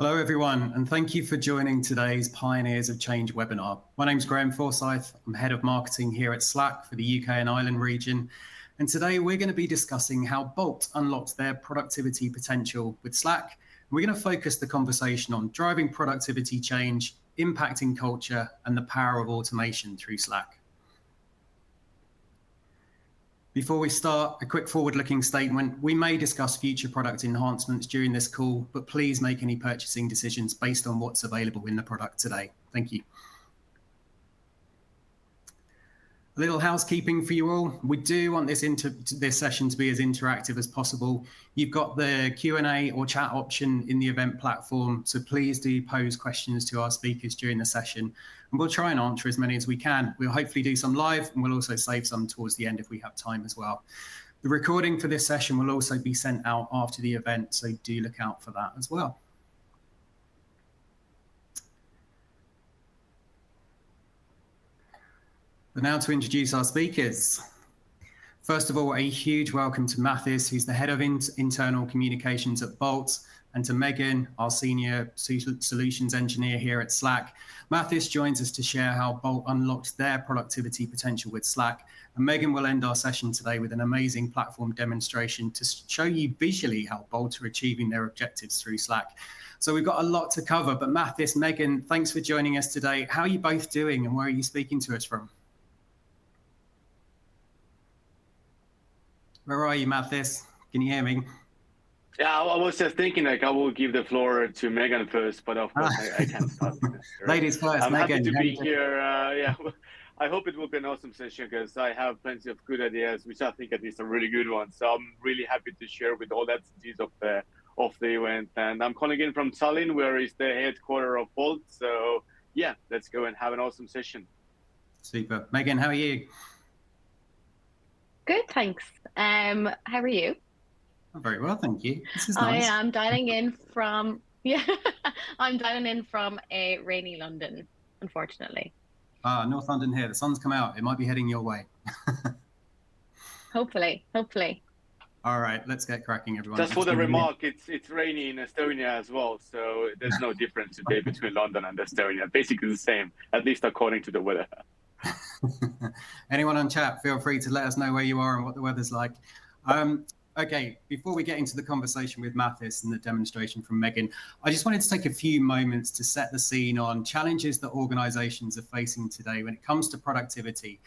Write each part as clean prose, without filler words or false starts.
Hello, everyone, and thank you for joining today's Pioneers of Change webinar. My name's Graham Forsyth. I'm Head of Marketing here at Slack for the UK and Ireland region. And today we're going to be discussing how Bolt unlocked their productivity potential with Slack. We're going to focus the conversation on driving productivity change, impacting culture, and the power of automation through Slack. Before we start, a quick forward-looking statement. We may discuss future product enhancements during this call, but please make any purchasing decisions based on what's available in the product today. Thank you. A little housekeeping for you all. We do want this session to be as interactive as possible. You've got the Q&A or chat option in the event platform, so please do pose questions to our speakers during the session, and we'll try and answer as many as we can. We'll hopefully do some live, and we'll also save some towards the end if we have time as well. The recording for this session will also be sent out after the event, so do look out for that as well. But now to introduce our speakers. First of all, a huge welcome to Mathis, who's the Head of Internal Communications at Bolt, and to Megan, our Senior Solutions Engineer here at Slack. Mathis joins us to share how Bolt unlocked their productivity potential with Slack. And Megan will end our session today with an amazing platform demonstration to show you visually how Bolt are achieving their objectives through Slack. So we've got a lot to cover, but Mathis, Megan, thanks for joining us today. How are you both doing and where are you speaking to us from? Where are you, Mathis? Can you hear me? Yeah, I was just thinking I will give the floor to Megan first, but of course I can't start. Ladies first, I'm Megan. happy to be here. Yeah, I hope it will be an awesome session because I have plenty of good ideas, which I think at least are really good ones. So I'm really happy to share with all that attendees of the event. And I'm calling in from Tallinn, where is the headquarters of Bolt. So yeah, let's go and have an awesome session. Super. Megan, how are you? Good, thanks. How are you? I'm very well, thank you. This is nice. I am dialing in from I'm dialing in from a rainy London, unfortunately. North London here. The sun's come out. It might be heading your way. Hopefully. All right, let's get cracking, everyone. Just for the remark, it's rainy in Estonia as well, so there's no difference today between London and Estonia. Basically the same, at least according to the weather. Anyone on chat, feel free to let us know where you are and what the weather's like. Okay, before we get into the conversation with Mathis and the demonstration from Megan, I just wanted to take a few moments to set the scene on challenges that organizations are facing today when it comes to productivity,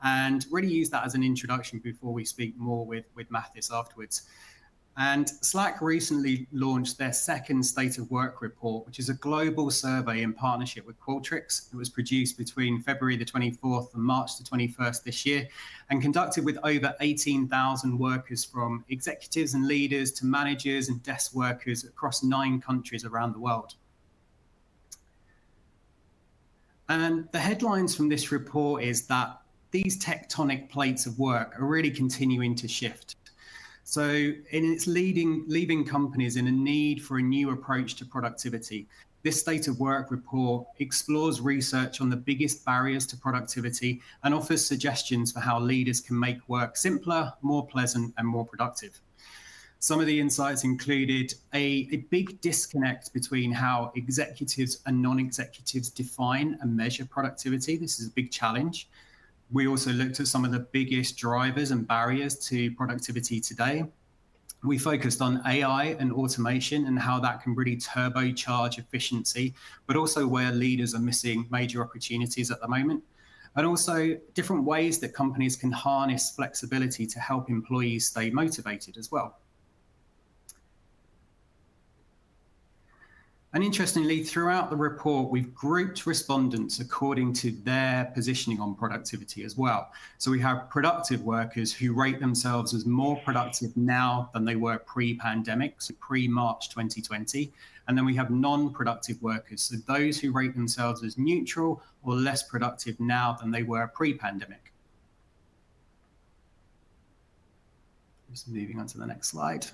and really use that as an introduction before we speak more with Mathis afterwards. And Slack recently launched their second State of Work report, which is a global survey in partnership with Qualtrics. It was produced between February the 24th and March the 21st this year, and conducted with over 18,000 workers, from executives and leaders to managers and desk workers across 9 countries around the world. And the headlines from this report is that these tectonic plates of work are really continuing to shift. So it's leaving companies in a need for a new approach to productivity. This State of Work report explores research on the biggest barriers to productivity and offers suggestions for how leaders can make work simpler, more pleasant, and more productive. Some of the insights included a big disconnect between how executives and non-executives define and measure productivity. This is a big challenge. We also looked at some of the biggest drivers and barriers to productivity today. We focused on AI and automation and how that can really turbocharge efficiency, but also where leaders are missing major opportunities at the moment. And also different ways that companies can harness flexibility to help employees stay motivated as well. And interestingly, throughout the report, we've grouped respondents according to their positioning on productivity as well. So we have productive workers who rate themselves as more productive now than they were pre-pandemic, so pre-March 2020. And then we have non-productive workers, so those who rate themselves as neutral or less productive now than they were pre-pandemic. Just moving on to the next slide.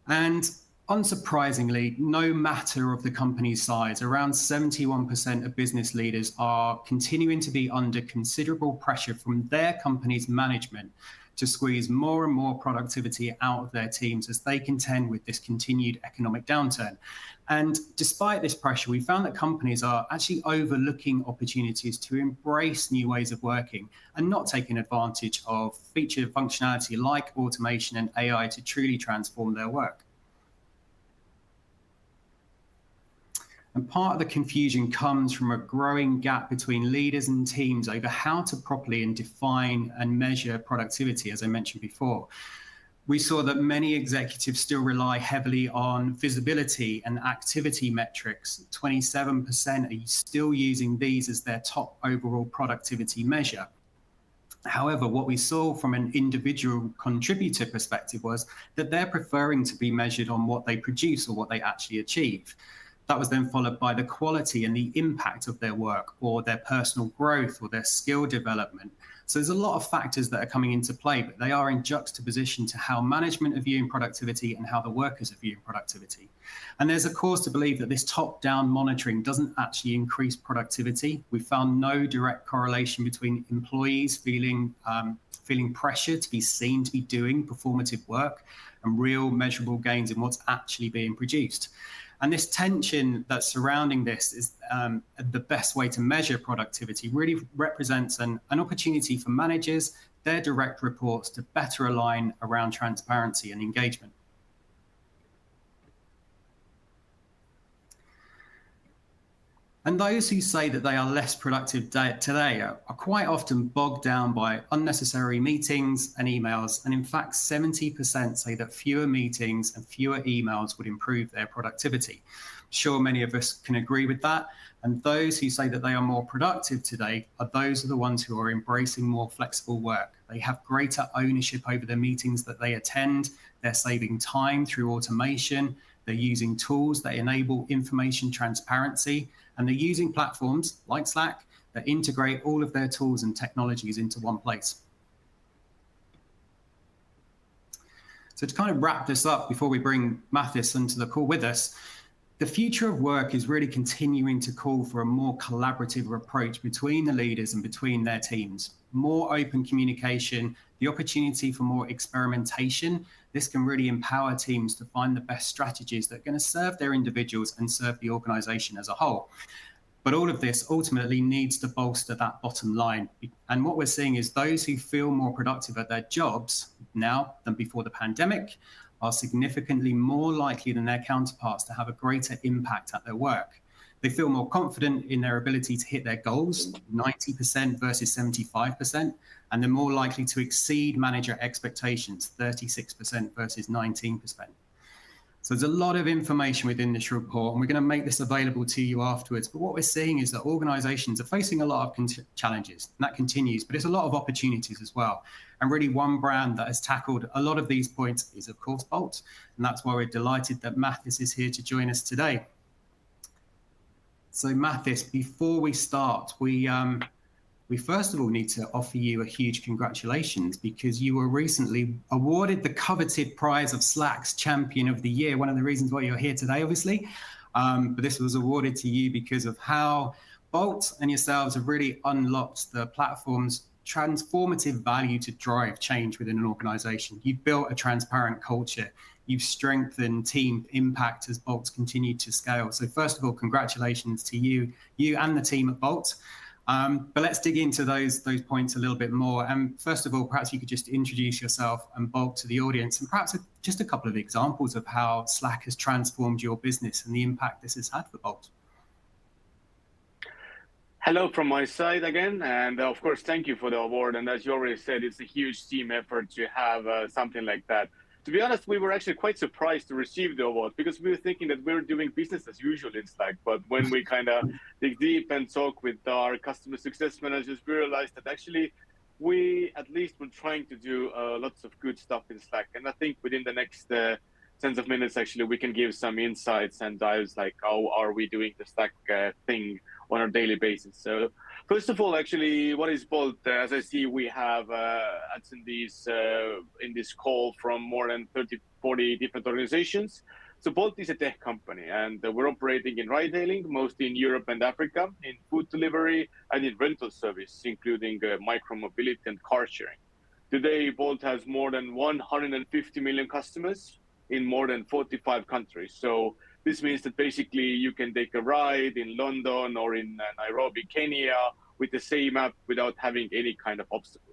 And unsurprisingly, no matter of the company's size, around 71% of business leaders are continuing to be under considerable pressure from their company's management to squeeze more and more productivity out of their teams as they contend with this continued economic downturn. And despite this pressure, we found that companies are actually overlooking opportunities to embrace new ways of working and not taking advantage of feature functionality like automation and AI to truly transform their work. And part of the confusion comes from a growing gap between leaders and teams over how to properly and define and measure productivity, as I mentioned before. We saw that many executives still rely heavily on visibility and activity metrics. 27% are still using these as their top overall productivity measure. However, what we saw from an individual contributor perspective was that they're preferring to be measured on what they produce or what they actually achieve. That was then followed by the quality and the impact of their work or their personal growth or their skill development. So there's a lot of factors that are coming into play, but they are in juxtaposition to how management are viewing productivity and how the workers are viewing productivity. And there's a cause to believe that this top-down monitoring doesn't actually increase productivity. We found no direct correlation between employees feeling pressure to be seen to be doing performative work and real measurable gains in what's actually being produced. And this tension that's surrounding this is the best way to measure productivity really represents an opportunity for managers, their direct reports to better align around transparency and engagement. And those who say that they are less productive today are quite often bogged down by unnecessary meetings and emails. And in fact, 70% say that fewer meetings and fewer emails would improve their productivity. I'm sure many of us can agree with that. And those who say that they are more productive today those are the ones who are embracing more flexible work. They have greater ownership over the meetings that they attend. They're saving time through automation. They're using tools that enable information transparency. And they're using platforms like Slack that integrate all of their tools and technologies into one place. So to kind of wrap this up before we bring Mathis onto the call with us, the future of work is really continuing to call for a more collaborative approach between the leaders and between their teams. More open communication, the opportunity for more experimentation. This can really empower teams to find the best strategies that are going to serve their individuals and serve the organization as a whole. But all of this ultimately needs to bolster that bottom line. And what we're seeing is those who feel more productive at their jobs now than before the pandemic are significantly more likely than their counterparts to have a greater impact at their work. They feel more confident in their ability to hit their goals, 90% versus 75%, and they're more likely to exceed manager expectations, 36% versus 19%. So there's a lot of information within this report, and we're going to make this available to you afterwards. But what we're seeing is that organizations are facing a lot of challenges, and that continues, but it's a lot of opportunities as well. And really one brand that has tackled a lot of these points is, of course, Bolt. And that's why we're delighted that Mathis is here to join us today. So Mathis, before we start, we first of all need to offer you a huge congratulations because you were recently awarded the coveted prize of Slack's Champion of the Year. One of the reasons why you're here today, obviously, but this was awarded to you because of how Bolt and yourselves have really unlocked the platform's transformative value to drive change within an organization. You've built a transparent culture. You've strengthened team impact as Bolt's continued to scale. So first of all, congratulations to you and the team at Bolt. But let's dig into those points a little bit more. And first of all, perhaps you could just introduce yourself and Bolt to the audience, and perhaps just a couple of examples of how Slack has transformed your business and the impact this has had for Bolt. Hello from my side again, and of course, thank you for the award. And as you already said, it's a huge team effort to have something like that. To be honest, we were actually quite surprised to receive the award because we were thinking that we were doing business as usual in Slack. But when we kind of dig deep and talk with our customer success managers, we realized that actually we at least were trying to do lots of good stuff in Slack. And I think within the next tens of minutes, actually, we can give some insights and dives like how are we doing the Slack thing on a daily basis. So first of all, actually, what is Bolt? As I see, we have attendees in this call from more than 40 different organizations. So Bolt is a tech company, and we're operating in ride-hailing, mostly in Europe and Africa, in food delivery, and in rental service, including micro-mobility and car sharing. Today, Bolt has more than 150 million customers in more than 45 countries. So this means that basically you can take a ride in London or in Nairobi, Kenya with the same app without having any kind of obstacles.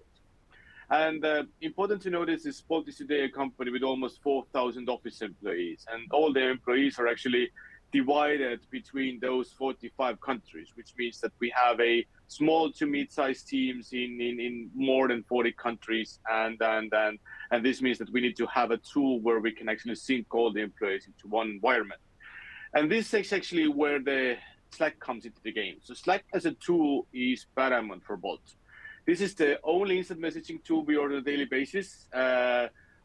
And important to notice is Bolt is today a company with almost 4,000 office employees, and all their employees are actually divided between those 45 countries, which means that we have a small to mid-sized teams in more than 40 countries, and this means that we need to have a tool where we can actually sync all the employees into one environment. And this is actually where the Slack comes into the game. So Slack as a tool is paramount for Bolt. This is the only instant messaging tool we use on a daily basis.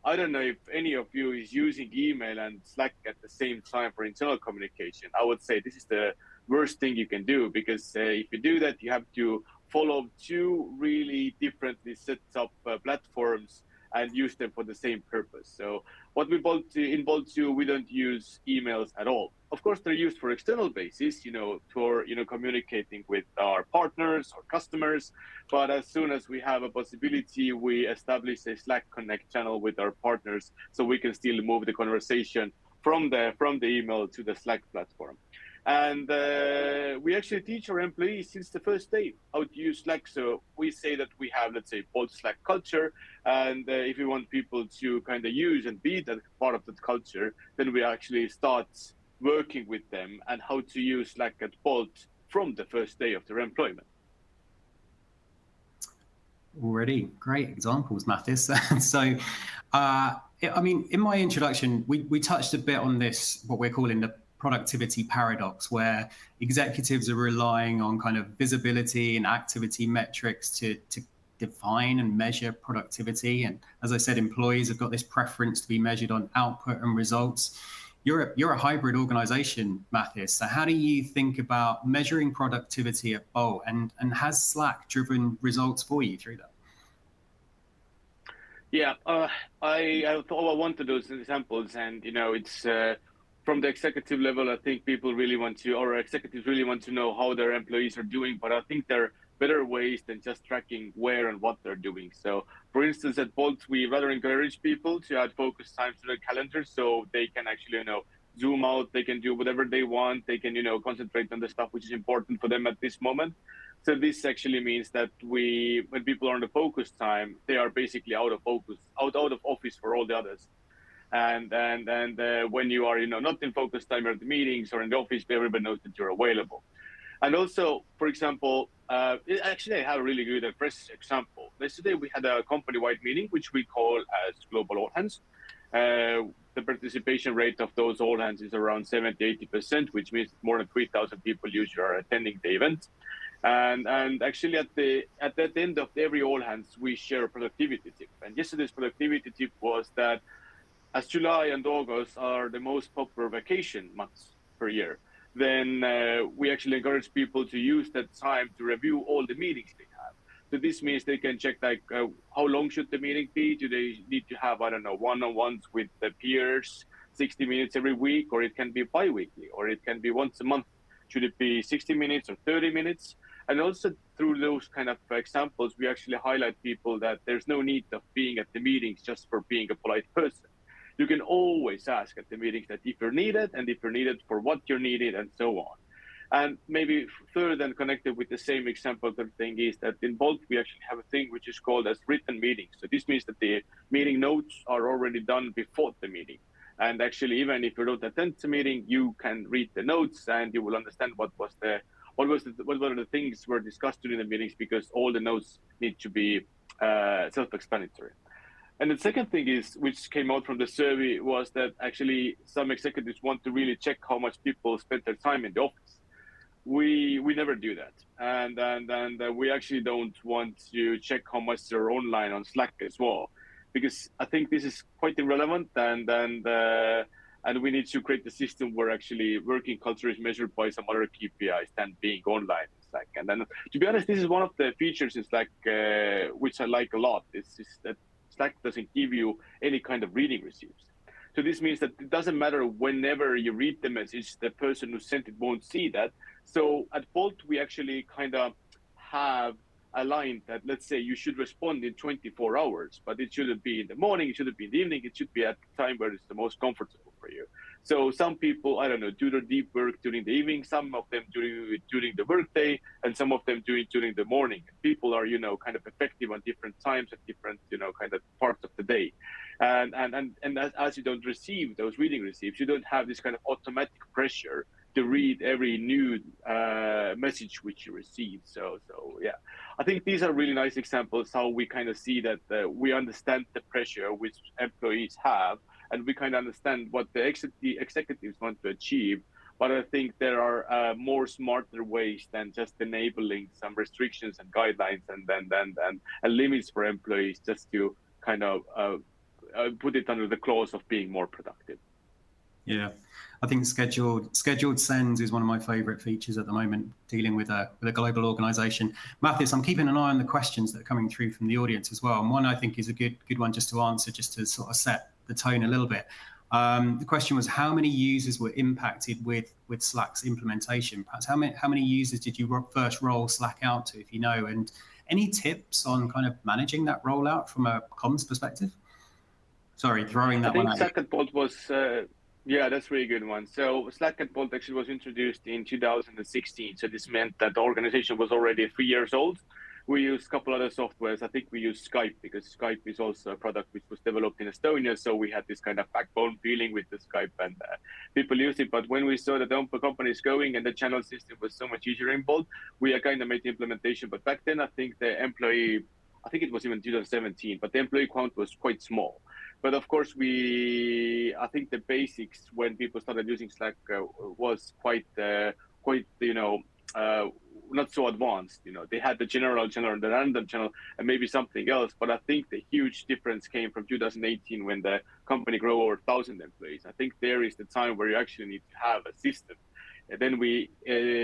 I don't know if any of you is using email and Slack at the same time for internal communication. I would say this is the worst thing you can do, because if you do that, you have to follow two really differently set up platforms and use them for the same purpose. So what we in Bolt do, we don't use emails at all. Of course, they're used for external basis, for communicating with our partners or customers. But as soon as we have a possibility, we establish a Slack Connect channel with our partners, so we can still move the conversation from the email to the Slack platform. And we actually teach our employees since the first day how to use Slack. So we say that we have, let's say, Bolt Slack culture. And if we want people to kind of use and be that part of that culture, then we actually start working with them and how to use Slack at Bolt from the first day of their employment. Already great examples, Mathis. So, I mean, in my introduction, we touched a bit on this, what we're calling the productivity paradox, where executives are relying on kind of visibility and activity metrics to define and measure productivity. And as I said, employees have got this preference to be measured on output and results. You're a hybrid organization, Mathis. So how do you think about measuring productivity at Bolt, and has Slack driven results for you through that? Yeah, I thought I wanted those examples, and it's from the executive level. I think people really want to, or executives really want to know how their employees are doing. But I think there are better ways than just tracking where and what they're doing. So, for instance, at Bolt, we rather encourage people to add focus times to their calendar, so they can actually, zoom out. They can do whatever they want. They can, concentrate on the stuff which is important for them at this moment. So this actually means that when people are on the focus time, they are basically out of focus, out of office for all the others. And when you are, not in focus time or at the meetings or in the office, everybody knows that you're available. And also, for example, actually, I have a really good fresh example. Yesterday, we had a company-wide meeting, which we call as Global All Hands. The participation rate of those all hands is around 70-80%, which means more than 3,000 people usually are attending the event. And actually, at the end of every all hands, we share a productivity tip. And yesterday's productivity tip was that as July and August are the most popular vacation months per year, then we actually encourage people to use that time to review all the meetings they have. So this means they can check how long should the meeting be? Do they need to have, one-on-ones with the peers, 60 minutes every week, or it can be bi-weekly, or it can be once a month. Should it be 60 minutes or 30 minutes? And also through those kind of examples, we actually highlight people that there's no need of being at the meetings just for being a polite person. You can always ask at the meetings that if you're needed, and if you're needed for what you're needed, and so on. And maybe further and connected with the same example, the thing is that in Bolt, we actually have a thing which is called as written meetings. So this means that the meeting notes are already done before the meeting. And actually, even if you don't attend the meeting, you can read the notes and you will understand what were the things were discussed during the meetings, because all the notes need to be self-explanatory. And the second thing is, which came out from the survey, was that actually some executives want to really check how much people spend their time in the office. We never do that, and we actually don't want to check how much they're online on Slack as well, because I think this is quite irrelevant, and we need to create a system where actually working culture is measured by some other KPIs than being online in Slack. And then, to be honest, this is one of the features in Slack which I like a lot. Is that Slack doesn't give you any kind of reading receipts. So this means that it doesn't matter whenever you read the message, the person who sent it won't see that. So at Bolt, we actually kind of have aligned that, let's say, you should respond in 24 hours, but it shouldn't be in the morning, it shouldn't be in the evening, it should be at the time where it's the most comfortable for you. So some people, I don't know, do their deep work during the evening, some of them do it during the workday, and some of them do it during the morning. People are, kind of effective on different times at different, kind of parts of the day. And as you don't receive those reading receipts, you don't have this kind of automatic pressure to read every new message which you receive. So yeah, I think these are really nice examples how we kind of see that we understand the pressure which employees have, and we kind of understand what the executives want to achieve. But I think there are more smarter ways than just enabling some restrictions and guidelines and limits for employees just to kind of put it under the clause of being more productive. Yeah, I think scheduled sends is one of my favorite features at the moment, dealing with a global organization. Mathis, I'm keeping an eye on the questions that are coming through from the audience as well. And one I think is a good one just to answer, just to sort of set the tone a little bit. The question was, how many users were impacted with Slack's implementation? Perhaps how many users did you first roll Slack out to, if you know? And any tips on kind of managing that rollout from a comms perspective? Sorry, throwing that one out. I think Slack and Bolt was... yeah, that's a really good one. So Slack and Bolt actually was introduced in 2016. So this meant that the organization was already 3 years old. We used a couple other softwares. I think we used Skype because Skype is also a product which was developed in Estonia. So we had this kind of backbone feeling with the Skype, and people used it. But when we saw that the company is going and the channel system was so much easier in Bolt, we kind of made the implementation. But back then, I think the employee, I think it was even 2017, but the employee count was quite small. But of course, I think the basics when people started using Slack was quite, not so advanced. They had the general channel, the random channel, and maybe something else. But I think the huge difference came from 2018 when the company grew over 1,000 employees. I think there is the time where you actually need to have a system. And then we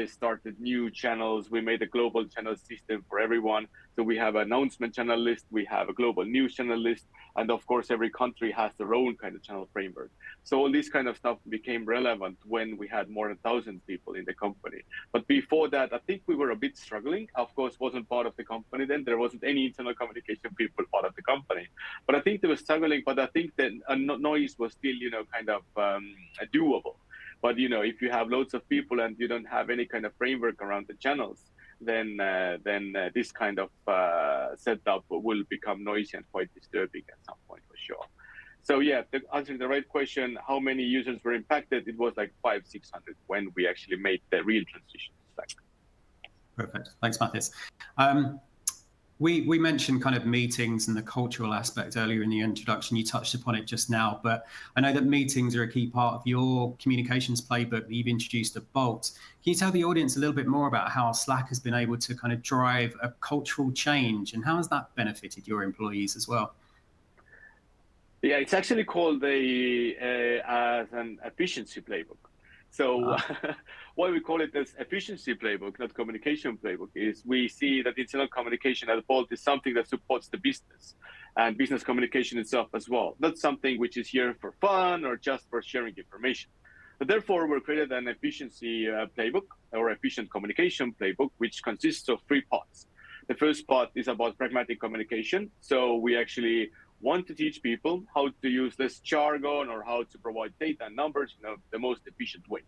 started new channels. We made a global channel system for everyone. So we have an announcement channel list. We have a global news channel list. And of course, every country has their own kind of channel framework. So all this kind of stuff became relevant when we had more than 1,000 people in the company. But before that, I think we were a bit struggling. Of course, wasn't part of the company then. There wasn't any internal communication people part of the company. But I think they were struggling. But I think that noise was still, kind of doable. But, if you have loads of people and you don't have any kind of framework around the channels, then this kind of setup will become noisy and quite disturbing at some point for sure. So yeah, answering the right question, how many users were impacted? It was like 500-600 when we actually made the real transition to Slack. Perfect. Thanks, Mathis. We mentioned kind of meetings and the cultural aspect earlier in the introduction. You touched upon it just now, but I know that meetings are a key part of your communications playbook that you've introduced at Bolt. Can you tell the audience a little bit more about how Slack has been able to kind of drive a cultural change, and how has that benefited your employees as well? Yeah, it's actually called as an efficiency playbook. So why we call it as efficiency playbook, not communication playbook, is we see that internal communication at Bolt is something that supports the business and business communication itself as well, not something which is here for fun or just for sharing information. But therefore, we created an efficiency playbook or efficient communication playbook, which consists of 3 parts. The first part is about pragmatic communication. So we actually want to teach people how to use less jargon or how to provide data and numbers in the most efficient way.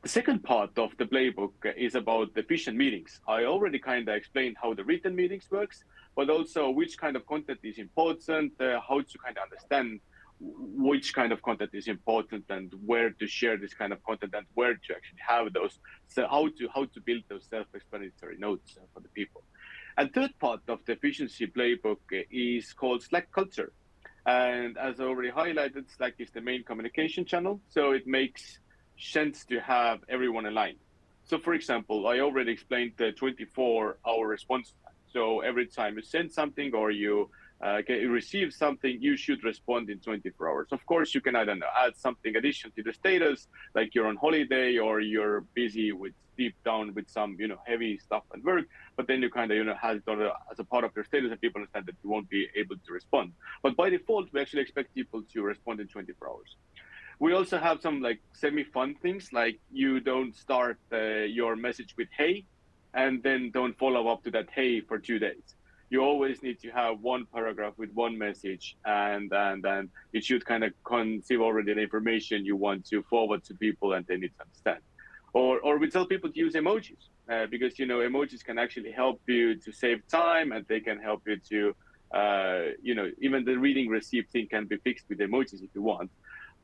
The second part of the playbook is about efficient meetings. I already kind of explained how the written meetings works, but also which kind of content is important, how to kind of understand which kind of content is important and where to share this kind of content and where to actually have those. So how to build those self-explanatory notes for the people. And third part of the efficiency playbook is called Slack culture. And as I already highlighted, Slack is the main communication channel. So it makes sense to have everyone aligned. So for example, I already explained the 24-hour response time. So every time you send something or you receive something, you should respond in 24 hours. Of course, you can, I don't know, add something additional to the status, like you're on holiday or you're busy with deep down with some, heavy stuff at work, but then you kind of, have it as a part of your status and people understand that you won't be able to respond. But by default, we actually expect people to respond in 24 hours. We also have some like semi-fun things, like you don't start your message with, hey, and then don't follow up to that hey for 2 days. You always need to have one paragraph with one message, and then it should kind of conceive already the information you want to forward to people and they need to understand. Or we tell people to use emojis, because emojis can actually help you to save time, and they can help you to even the reading receipt thing can be fixed with emojis if you want,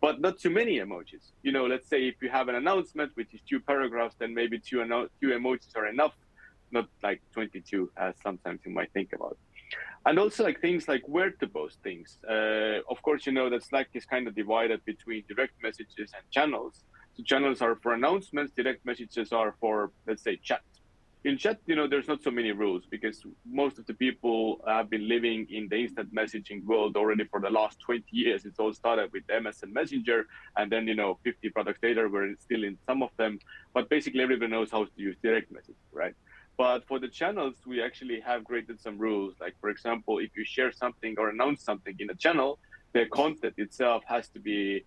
but not too many emojis. Let's say if you have an announcement which is 2 paragraphs, then maybe two emojis are enough, not like 22 as sometimes you might think about. And also like things like where to post things. Of course, that Slack is kind of divided between direct messages and channels. So channels are for announcements, direct messages are for, let's say, chat. In chat, there's not so many rules because most of the people have been living in the instant messaging world already for the last 20 years. It's all started with MSN Messenger, and then, 50 products later, we're still in some of them. But basically, everybody knows how to use direct message, right? But for the channels, we actually have created some rules. Like, for example, if you share something or announce something in a channel, the content itself has to be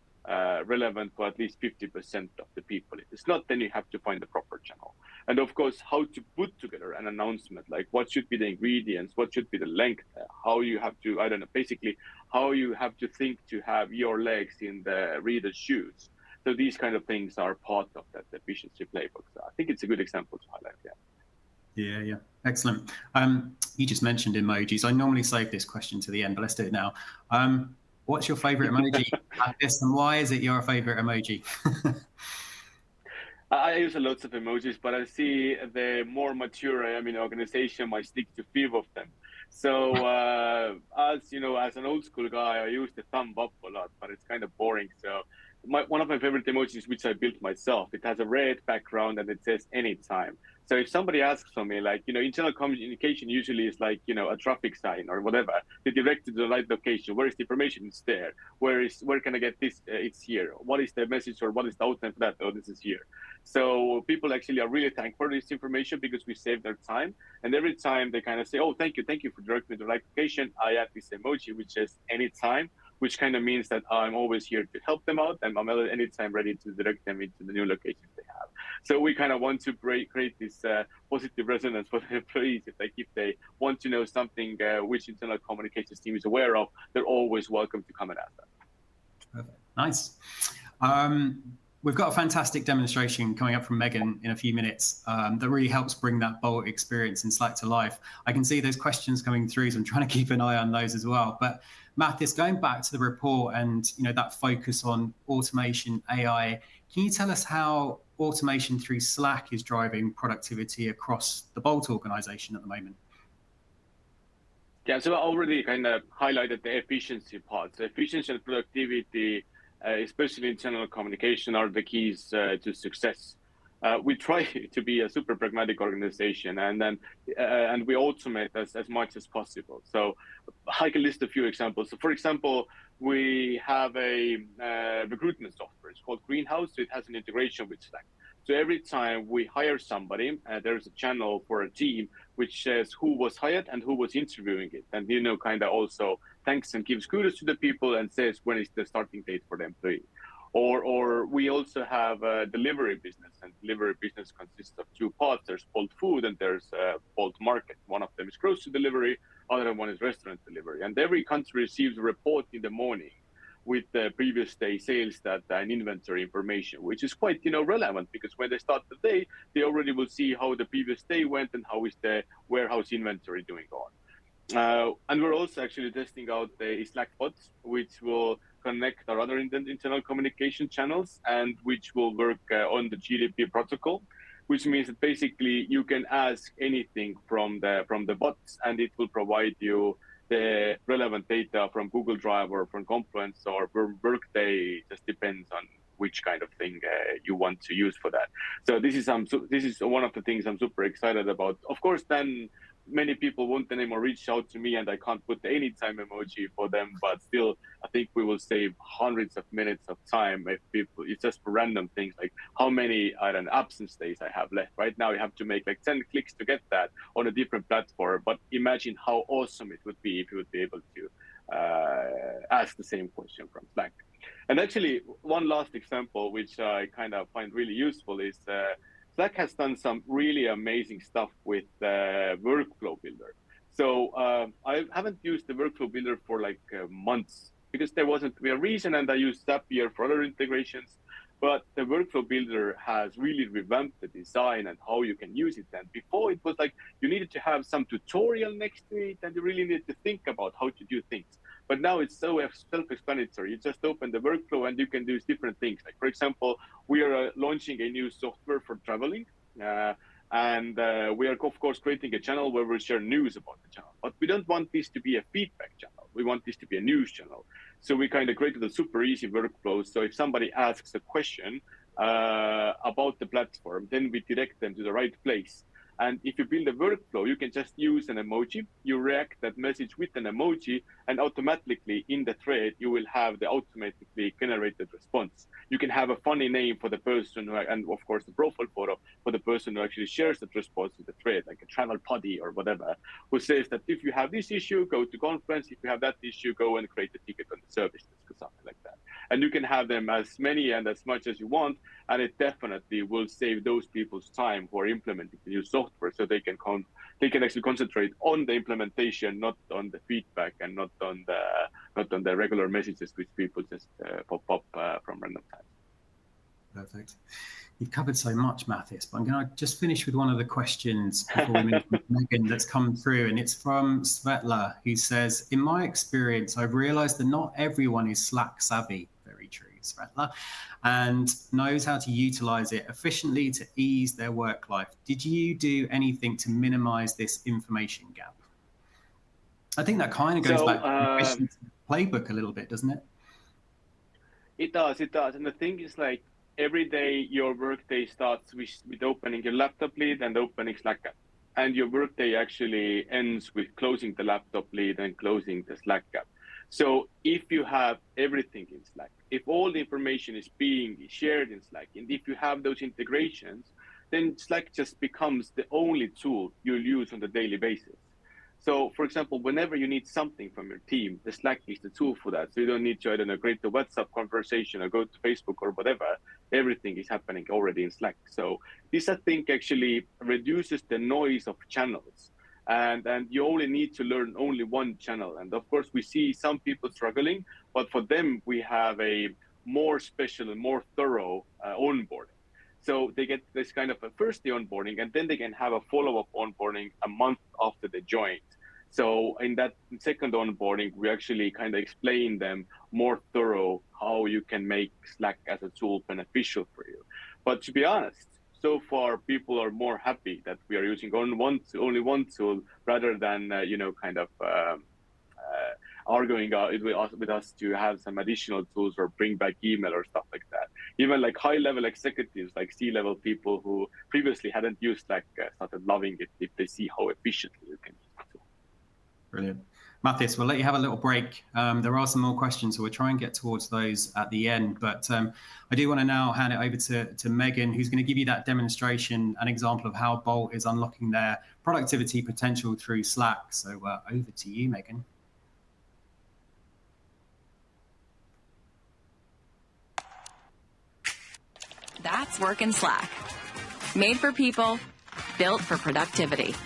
relevant for at least 50% of the people. If it's not, then you have to find the proper channel. And of course, how to put together an announcement, like what should be the ingredients, what should be the length, how you have to, I don't know, basically how you have to think to have your legs in the reader's shoes. So these kind of things are part of that efficiency playbook. So I think it's a good example to highlight, Yeah, excellent. You just mentioned emojis. I normally save this question to the end, but let's do it now. What's your favorite emoji at this, and why is it your favorite emoji? I use lots of emojis, but I see the more mature I am in organization, I stick to 5 of them. So as an old school guy, I use the thumb up a lot, but it's kind of boring. So one of my favorite emojis, which I built myself, it has a red background and it says anytime. So if somebody asks for me, like, internal communication usually is like, a traffic sign or whatever, they direct to the right location. Where is the information? It's there. Where can I get this? It's here. What is the message or what is the outline for that? Oh, this is here. So people actually are really thankful for this information because we save their time. And every time they kind of say, oh, thank you for directing me to the right location, I add this emoji, which says anytime, which kind of means that I'm always here to help them out, and I'm anytime ready to direct them into the new locations they have. So we kind of want to create this positive resonance for the employees. If they want to know something which internal communications team is aware of, they're always welcome to come and ask that. Perfect. Nice. We've got a fantastic demonstration coming up from Megan in a few minutes that really helps bring that Bolt experience in Slack to life. I can see those questions coming through, so I'm trying to keep an eye on those as well. But Matthis, going back to the report and that focus on automation, AI, can you tell us how automation through Slack is driving productivity across the Bolt organization at the moment? Yeah, so I already kind of highlighted the efficiency part. So efficiency and productivity, especially internal communication, are the keys to success. We try to be a super pragmatic organization, and we automate as much as possible. So I can list a few examples. So for example, we have a recruitment software. It's called Greenhouse. So it has an integration with Slack. So every time we hire somebody, there's a channel for a team which says who was hired and who was interviewing it. And, kind of also thanks and gives kudos to the people and says when is the starting date for the employee. Or we also have a delivery business, and delivery business consists of 2 parts. There's Bolt Food and there's Bolt Market. One of them is grocery delivery, other one is restaurant delivery. And every country receives a report in the morning with the previous day sales data and inventory information, which is quite relevant because when they start the day, they already will see how the previous day went and how is the warehouse inventory doing on. And we're also actually testing out the Slack bots, which will connect our other internal communication channels and which will work on the GDP protocol, which means that basically you can ask anything from the bots and it will provide you the relevant data from Google Drive or from Confluence or from Workday. It just depends on which kind of thing you want to use for that. So this is one of the things I'm super excited about. Of course, then many people won't anymore reach out to me and I can't put the anytime emoji for them, but still, I think we will save hundreds of minutes of time if people, it's just for random things like how many absence days I have left. Right now, you have to make like 10 clicks to get that on a different platform, but imagine how awesome it would be if you would be able to ask the same question from Slack. And actually, one last example, which I kind of find really useful is Slack has done some really amazing stuff with Workflow Builder. So I haven't used the Workflow Builder for like months because there wasn't a reason, and I used Zapier for other integrations. But the Workflow Builder has really revamped the design and how you can use it. And before it was like you needed to have some tutorial next to it, and you really needed to think about how to do things. But now it's so self-explanatory. You just open the workflow and you can do different things. Like, for example, we are launching a new software for traveling. And we are, of course, creating a channel where we share news about the channel. But we don't want this to be a feedback channel. We want this to be a news channel. So we kind of created a super easy workflow. So if somebody asks a question about the platform, then we direct them to the right place. And if you build a workflow, you can just use an emoji. You react that message with an emoji, and automatically in the thread, you will have the automatically generated response. You can have a funny name for the person, and of course, the profile photo for the person who actually shares that response to the thread, like a travel buddy or whatever, who says that if you have this issue, go to conference. If you have that issue, go and create a ticket on the service desk or something like that. And you can have them as many and as much as you want, and it definitely will save those people's time who are implementing the new software, so they can actually concentrate on the implementation, not on the feedback, and not on the regular messages which people just pop up from random times. Perfect. You've covered so much, Mathis, but I'm going to just finish with one of the questions before we move to Megan that's come through, and it's from Svetla, who says, in my experience, I've realized that not everyone is Slack savvy. Very true, Svetla, and knows how to utilize it efficiently to ease their work life. Did you do anything to minimize this information gap? I think that kind of goes back to the efficiency playbook a little bit, doesn't it? It does. And the thing is, like, every day your workday starts with opening your laptop lead and opening Slack app. And your workday actually ends with closing the laptop lead and closing the Slack app. So if you have everything in Slack, if all the information is being shared in Slack, and if you have those integrations, then Slack just becomes the only tool you'll use on a daily basis. So, for example, whenever you need something from your team, the Slack is the tool for that. So you don't need to, I don't know, create the WhatsApp conversation or go to Facebook or whatever. Everything is happening already in Slack. So this, I think, actually reduces the noise of channels. And you only need to learn only one channel. And of course, we see some people struggling, but for them, we have a more special and more thorough onboarding. So they get this kind of a first day onboarding, and then they can have a follow-up onboarding a month after they joined. So in that second onboarding, we actually kind of explain them more thorough how you can make Slack as a tool beneficial for you. But to be honest, so far people are more happy that we are using only one tool rather than arguing with us to have some additional tools or bring back email or stuff like that. Even like high-level executives, like C-level people who previously hadn't used Slack, started loving it if they see how efficiently you can use the tool. Brilliant. Mathis, we'll let you have a little break. There are some more questions, so we'll try and get towards those at the end. But I do want to now hand it over to Megan, who's going to give you that demonstration, an example of how Bolt is unlocking their productivity potential through Slack. So over to you, Megan. That's work in Slack. Made for people, built for productivity.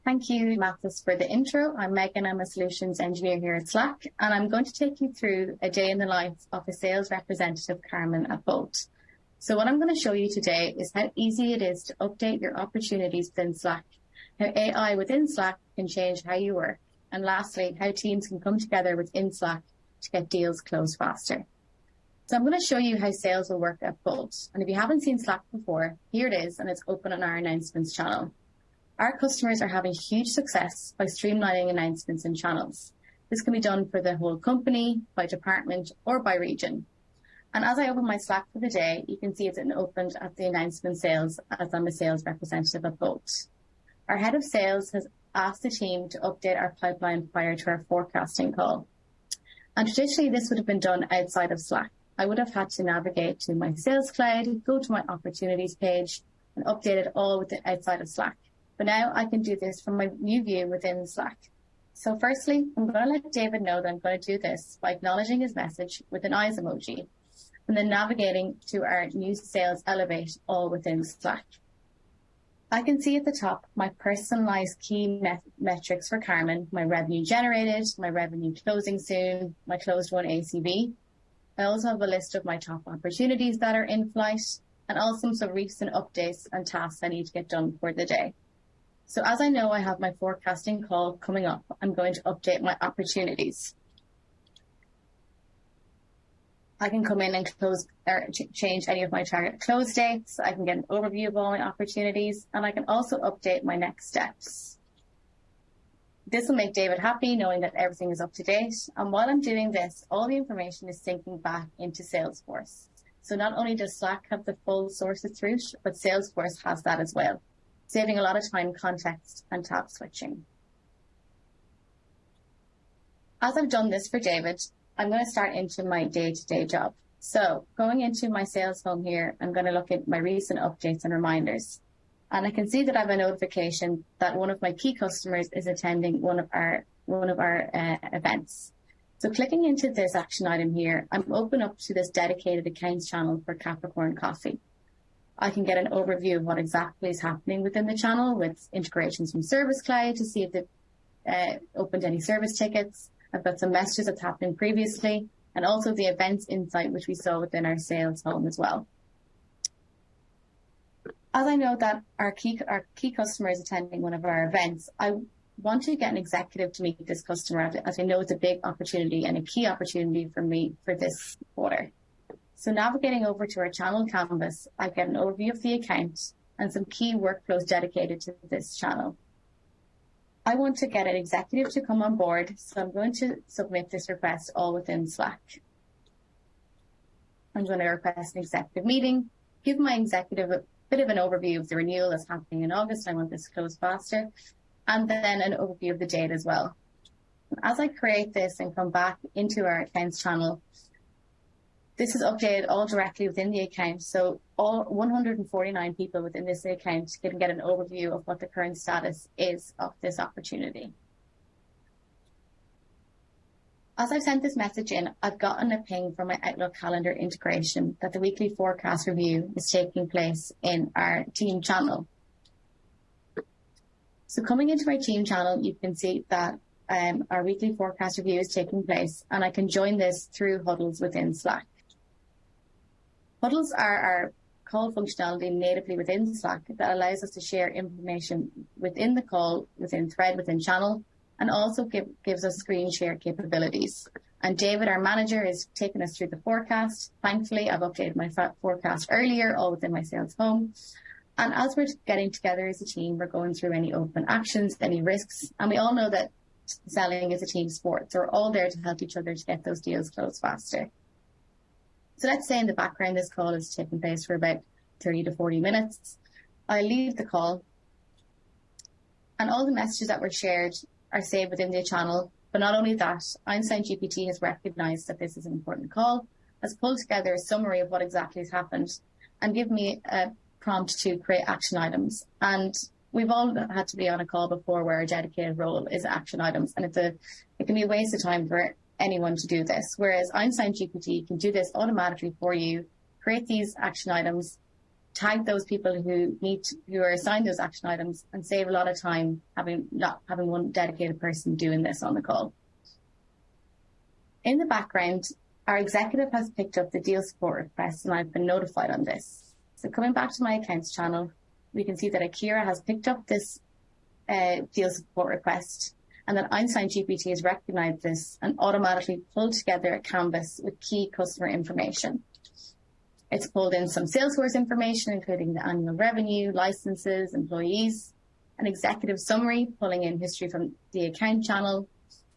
Thank you, Mathis, for the intro. I'm Megan. I'm a solutions engineer here at Slack, and I'm going to take you through a day in the life of a sales representative, Carmen, at Bolt. So what I'm going to show you today is how easy it is to update your opportunities within Slack, how AI within Slack can change how you work, and lastly, how teams can come together within Slack to get deals closed faster. So I'm going to show you how sales will work at Bolt. And if you haven't seen Slack before, here it is, and it's open on our announcements channel. Our customers are having huge success by streamlining announcements and channels. This can be done for the whole company, by department, or by region. And as I open my Slack for the day, you can see it's opened at the announcement sales as I'm a sales representative at Bolt. Our head of sales has asked the team to update our pipeline prior to our forecasting call. And traditionally, this would have been done outside of Slack. I would have had to navigate to my Sales Cloud, go to my opportunities page, and update it all outside of Slack. But now I can do this from my new view within Slack. So firstly, I'm going to let David know that I'm going to do this by acknowledging his message with an eyes emoji. and then navigating to our new Sales Elevate, all within Slack. I can see at the top my personalized key metrics for Carmen, my revenue generated, my revenue closing soon, my closed won ACV. I also have a list of my top opportunities that are in flight, and also some recent updates and tasks I need to get done for the day. So as I know I have my forecasting call coming up, I'm going to update my opportunities. I can come in and close or change any of my target close dates. I can get an overview of all my opportunities, and I can also update my next steps. This will make David happy knowing that everything is up to date. And while I'm doing this, all the information is syncing back into Salesforce. So not only does Slack have the full source of truth, but Salesforce has that as well, saving a lot of time, context, and tab switching. As I've done this for David, I'm going to start into my day-to-day job. So going into my sales home here, I'm going to look at my recent updates and reminders. And I can see that I have a notification that one of my key customers is attending one of our events. So clicking into this action item here, I'm open up to this dedicated accounts channel for Capricorn Coffee. I can get an overview of what exactly is happening within the channel with integrations from Service Cloud to see if they've opened any service tickets. I've got some messages that's happened previously, and also the events insight, which we saw within our sales home as well. As I know that our key customer is attending one of our events, I want to get an executive to meet this customer, as I know it's a big opportunity and a key opportunity for me for this quarter. So navigating over to our channel canvas, I get an overview of the account and some key workflows dedicated to this channel. I want to get an executive to come on board, so I'm going to submit this request all within Slack. I'm going to request an executive meeting, give my executive a bit of an overview of the renewal that's happening in August. I want this closed faster, and then an overview of the date as well. As I create this and come back into our accounts channel, this is updated all directly within the account. So all 149 people within this account can get an overview of what the current status is of this opportunity. As I've sent this message in, I've gotten a ping from my Outlook calendar integration that the weekly forecast review is taking place in our team channel. So coming into my team channel, you can see that our weekly forecast review is taking place, and I can join this through huddles within Slack. Huddles are our call functionality natively within Slack that allows us to share information within the call, within thread, within channel, and also gives us screen share capabilities. And David, our manager, is taking us through the forecast. Thankfully, I've updated my forecast earlier, all within my sales home. And as we're getting together as a team, we're going through any open actions, any risks. And we all know that selling is a team sport. So we're all there to help each other to get those deals closed faster. So let's say in the background, this call is taking place for about 30 to 40 minutes. I leave the call, and all the messages that were shared are saved within the channel. But not only that, Einstein GPT has recognized that this is an important call, has pulled together a summary of what exactly has happened, and give me a prompt to create action items. And we've all had to be on a call before where a dedicated role is action items, and it can be a waste of time for anyone to do this. Whereas Einstein GPT can do this automatically for you, create these action items, tag those people who are assigned those action items, and save a lot of time not having one dedicated person doing this on the call. In the background, our executive has picked up the deal support request, and I've been notified on this. So coming back to my accounts channel, we can see that Akira has picked up this deal support request, and that Einstein GPT has recognized this and automatically pulled together a canvas with key customer information. It's pulled in some Salesforce information, including the annual revenue, licenses, employees, an executive summary, pulling in history from the account channel,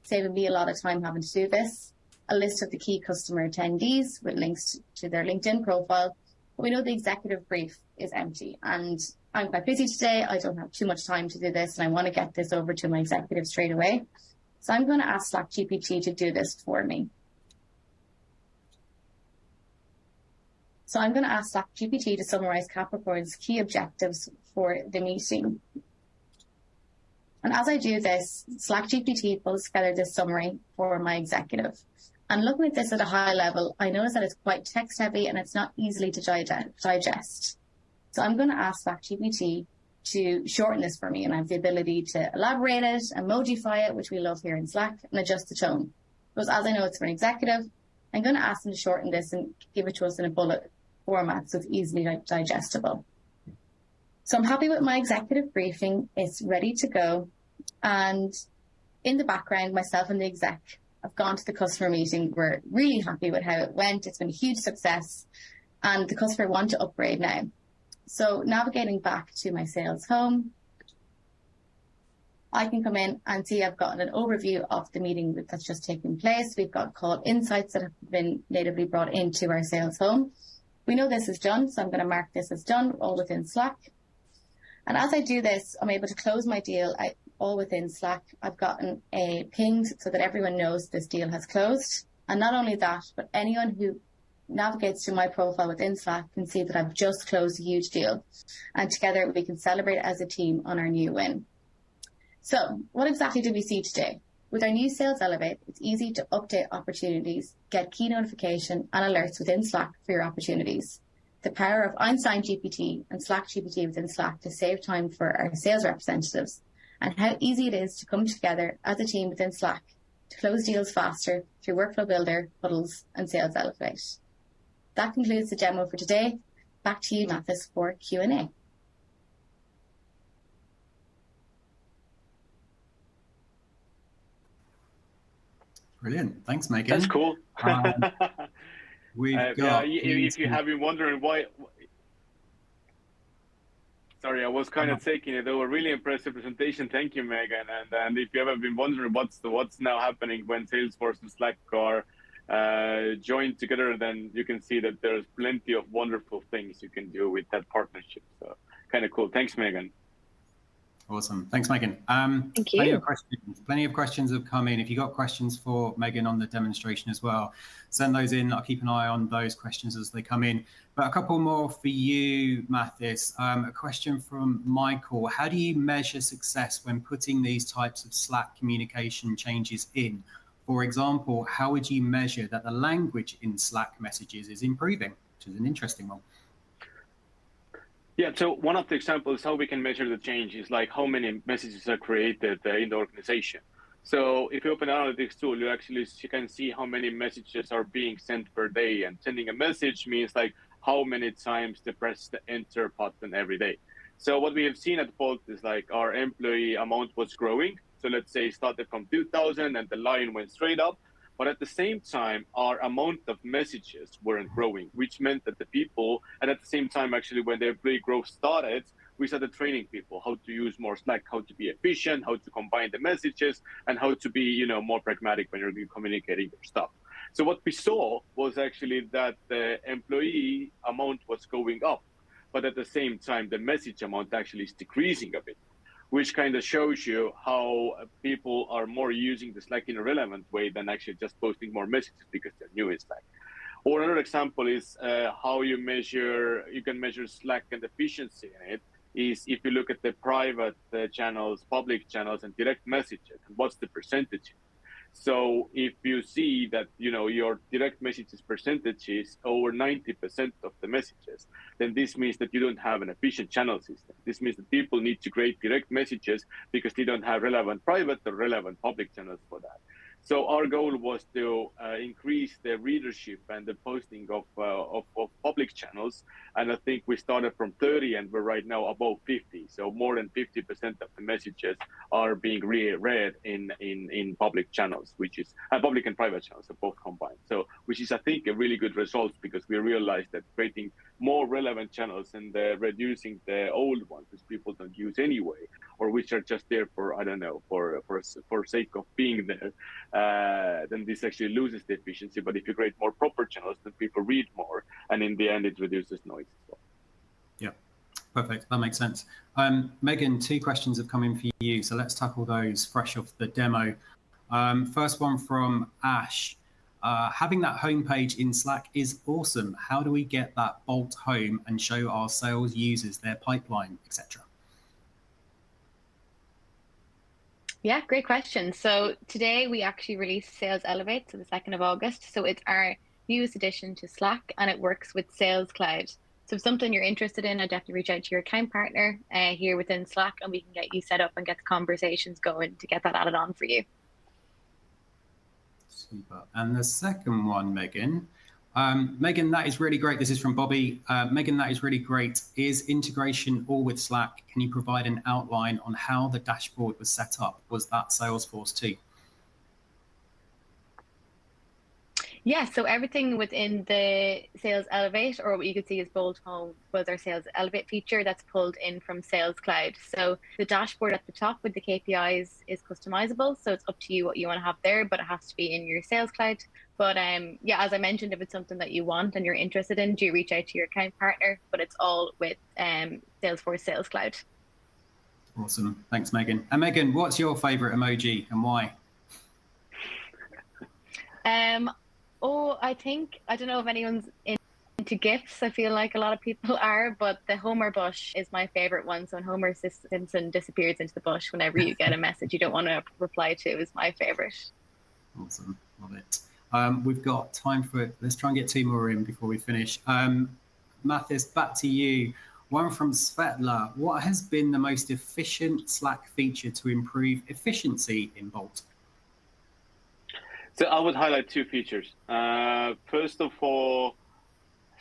saving me a lot of time having to do this, a list of the key customer attendees with links to their LinkedIn profile. But we know the executive brief is empty, and I'm quite busy today. I don't have too much time to do this, and I want to get this over to my executive straight away. So I'm going to ask Slack GPT to do this for me. So I'm going to ask Slack GPT to summarize Capricorn's key objectives for the meeting. And as I do this, Slack GPT pulls together this summary for my executive. And looking at this at a high level, I notice that it's quite text heavy and it's not easily to digest. So I'm going to ask SlackGPT to shorten this for me, and I have the ability to elaborate it, emojify it, which we love here in Slack, and adjust the tone. Because as I know it's for an executive, I'm going to ask them to shorten this and give it to us in a bullet format so it's easily digestible. So I'm happy with my executive briefing. It's ready to go. And in the background, myself and the exec have gone to the customer meeting. We're really happy with how it went. It's been a huge success, and the customer want to upgrade now. So navigating back to my sales home, I can come in and see I've gotten an overview of the meeting that's just taken place. We've got call insights that have been natively brought into our sales home. We know this is done, so I'm going to mark this as done, all within Slack. And as I do this, I'm able to close my deal all within Slack. I've gotten a ping so that everyone knows this deal has closed. And not only that, but anyone who navigates to my profile within Slack can see that I've just closed a huge deal. And together we can celebrate as a team on our new win. So what exactly did we see today? With our new Sales Elevate, it's easy to update opportunities, get key notification and alerts within Slack for your opportunities. The power of Einstein GPT and Slack GPT within Slack to save time for our sales representatives, and how easy it is to come together as a team within Slack to close deals faster through Workflow Builder, Huddles and Sales Elevate. That concludes the demo for today. Back to you, Mathis, for Q&A. Brilliant. Thanks, Megan. That's cool. We've got. If you have been wondering why. Sorry, I was kind of taking it. They were really impressive presentation. Thank you, Megan. And if you ever been wondering what's now happening when Salesforce and Slack are joined together, then you can see that there's plenty of wonderful things you can do with that partnership. So kind of cool. Thanks, Megan. Awesome. Thanks, Megan. Thank you. Plenty of questions have come in. If you've got questions for Megan on the demonstration as well, send those in. I'll keep an eye on those questions as they come in. But a couple more for you, Mathis. A question from Michael. How do you measure success when putting these types of Slack communication changes in? For example, how would you measure that the language in Slack messages is improving? Which is an interesting one. Yeah, so one of the examples how we can measure the change is like how many messages are created in the organization. So if you open analytics tool, you can see how many messages are being sent per day, and sending a message means like how many times they press the enter button every day. So what we have seen at Bolt is like our employee amount was growing. So let's say it started from 2,000 and the line went straight up. But at the same time, our amount of messages weren't growing, which meant that the people, and at the same time, actually, when the employee growth started, we started training people how to use more Slack, how to be efficient, how to combine the messages, and how to be, more pragmatic when you're communicating your stuff. So what we saw was actually that the employee amount was going up, but at the same time, the message amount actually is decreasing a bit, which kind of shows you how people are more using the Slack in a relevant way than actually just posting more messages because they're new in Slack. Or another example is how you can measure Slack and efficiency in it is if you look at the private channels, public channels, and direct messages, and what's the percentage? So if you see that, your direct messages percentage is over 90% of the messages, then this means that you don't have an efficient channel system. This means that people need to create direct messages because they don't have relevant private or relevant public channels for that. So our goal was to increase the readership and the posting of public channels. And I think we started from 30 and we're right now above 50. So more than 50% of the messages are being read in public channels, which is public and private channels, so both combined. So which is, I think, a really good result because we realized that creating more relevant channels and reducing the old ones, which people don't use anyway, or which are just there for, I don't know, for sake of being there, then this actually loses the efficiency. But if you create more proper channels, then people read more, and in the end, it reduces noise as well. Yeah, perfect. That makes sense. Megan, 2 questions have come in for you, so let's tackle those fresh off the demo. First one from Ash. Having that homepage in Slack is awesome. How do we get that Bolt home and show our sales users their pipeline, etc.? Yeah, great question. So today we actually released Sales Elevate, so the 2nd of August. So it's our newest addition to Slack and it works with Sales Cloud. So if something you're interested in, I'd definitely reach out to your account partner here within Slack and we can get you set up and get the conversations going to get that added on for you. Super. And the second one, Megan. Megan, that is really great. This is from Bobby. Megan, that is really great. Is integration all with Slack? Can you provide an outline on how the dashboard was set up? Was that Salesforce too? Yeah, so everything within the Sales Elevate, or what you could see as Bolt Home, was our Sales Elevate feature that's pulled in from Sales Cloud. So the dashboard at the top with the KPIs is customizable. So it's up to you what you want to have there, but it has to be in your Sales Cloud. But yeah, as I mentioned, if it's something that you want and you're interested in, do reach out to your account partner, but it's all with Salesforce Sales Cloud. Awesome. Thanks, Megan. And Megan, what's your favorite emoji and why? Oh, I don't know if anyone's into GIFs. I feel like a lot of people are, but the Homer bush is my favorite one. So when Homer Simpson disappears into the bush, whenever you get a message you don't want to reply to, is my favorite. Awesome. Love it. We've got time for, let's try and get 2 more in before we finish. Mathis, back to you. One from Svetla. What has been the most efficient Slack feature to improve efficiency in Bolt? So I would highlight 2 features. First of all,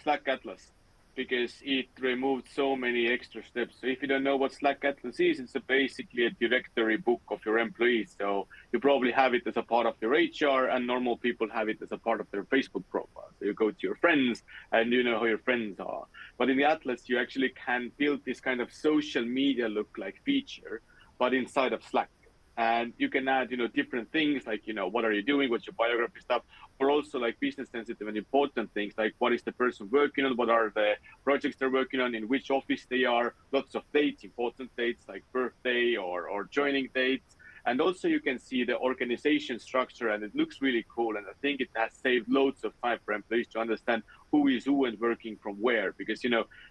Slack Atlas, because it removed so many extra steps. So if you don't know what Slack Atlas is, it's basically a directory book of your employees. So you probably have it as a part of your HR, and normal people have it as a part of their Facebook profile. So you go to your friends and you know who your friends are. But in the Atlas, you actually can build this kind of social media look-like feature, but inside of Slack. And you can add, different things like, what are you doing? What's your biography stuff? Or also like business sensitive and important things like what is the person working on? What are the projects they're working on? In which office they are? Lots of dates, important dates like birthday or joining dates. And also you can see the organization structure and it looks really cool. And I think it has saved loads of time for employees to understand who is who and working from where. Because,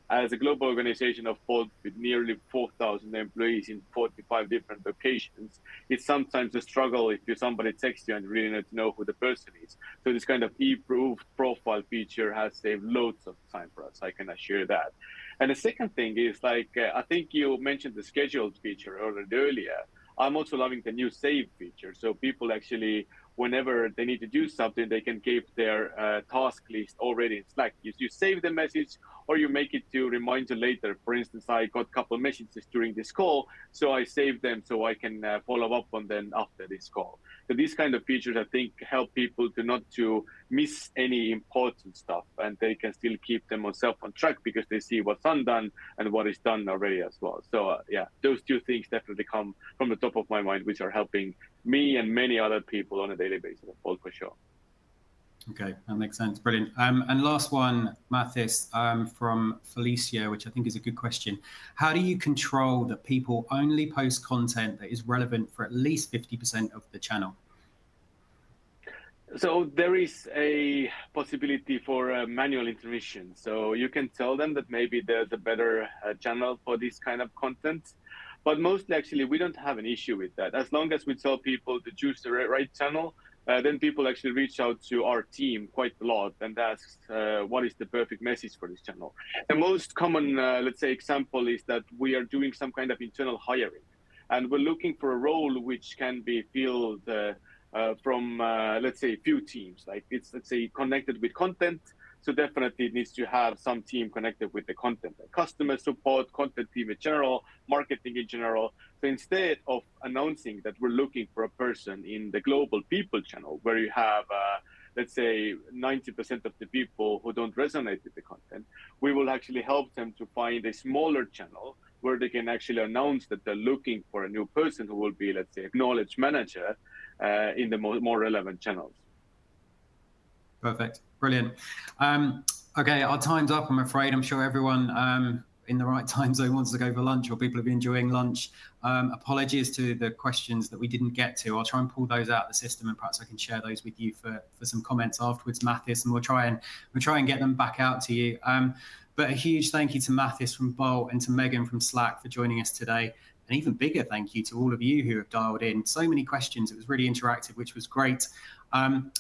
as a global organization of Bolt with nearly 4,000 employees in 45 different locations, it's sometimes a struggle if somebody texts you and you really need to know who the person is. So this kind of improved profile feature has saved loads of time for us. I can assure that. And the second thing is I think you mentioned the scheduled feature already earlier. I'm also loving the new save feature. So people actually, whenever they need to do something, they can keep their task list already in Slack. You save the message or you make it to remind you later. For instance, I got a couple of messages during this call, so I saved them so I can follow up on them after this call. So these kind of features, I think, help people to not to miss any important stuff, and they can still keep themselves on track because they see what's undone and what is done already as well. So yeah, those 2 things definitely come from the top of my mind, which are helping me and many other people on a daily basis, for sure. Okay, that makes sense. Brilliant. And last one, Mathis, from Felicia, which I think is a good question. How do you control that people only post content that is relevant for at least 50% of the channel? So there is a possibility for manual intermission. So you can tell them that maybe there's a better channel for this kind of content. But mostly, actually, we don't have an issue with that. As long as we tell people to choose the right channel, then people actually reach out to our team quite a lot and ask what is the perfect message for this channel. The most common, let's say, example is that we are doing some kind of internal hiring. And we're looking for a role which can be filled from, let's say, a few teams. Like it's, let's say, connected with content. So definitely it needs to have some team connected with the content, like customer support, content team in general, marketing in general. So instead of announcing that we're looking for a person in the global people channel, where you have, let's say, 90% of the people who don't resonate with the content, we will actually help them to find a smaller channel where they can actually announce that they're looking for a new person who will be, let's say, a knowledge manager in the more relevant channels. Perfect. Brilliant. Okay, our time's up, I'm afraid. I'm sure everyone in the right time zone wants to go for lunch, or people have been enjoying lunch. Apologies to the questions that we didn't get to. I'll try and pull those out of the system, and perhaps I can share those with you for some comments afterwards, Mathis, and we'll try and get them back out to you. But a huge thank you to Mathis from Bolt and to Megan from Slack for joining us today. an even bigger thank you to all of you who have dialed in. So many questions. It was really interactive, which was great.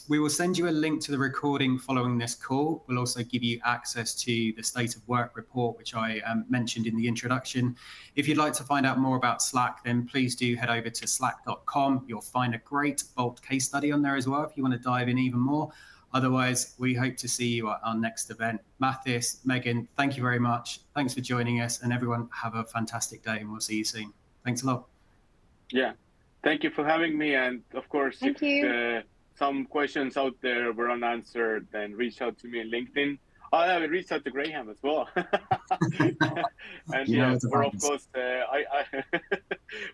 We will send you a link to the recording following this call. We'll also give you access to the State of Work report, which I mentioned in the introduction. If you'd like to find out more about Slack, then please do head over to slack.com. You'll find a great Bolt case study on there as well if you want to dive in even more. Otherwise, we hope to see you at our next event. Mathis, Megan, thank you very much. Thanks for joining us, and everyone have a fantastic day, and we'll see you soon. Thanks a lot. Yeah, thank you for having me. And of course, Thank you. Some questions out there were unanswered, then reach out to me on LinkedIn. I reached out to Graham as well. And we're of course,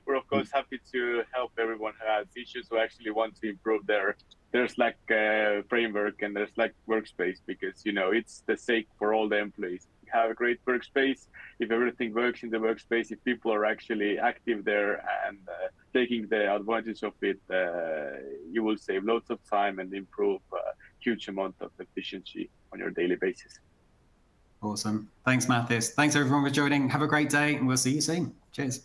we're of course happy to help everyone who has issues who actually want to improve their Slack framework and their Slack workspace, because it's the sake for all the employees. Have a great workspace. If everything works in the workspace, if people are actually active there and taking the advantage of it, you will save lots of time and improve a huge amount of efficiency on your daily basis. Awesome. Thanks, Mathis. Thanks everyone for joining. Have a great day, and we'll see you soon. Cheers.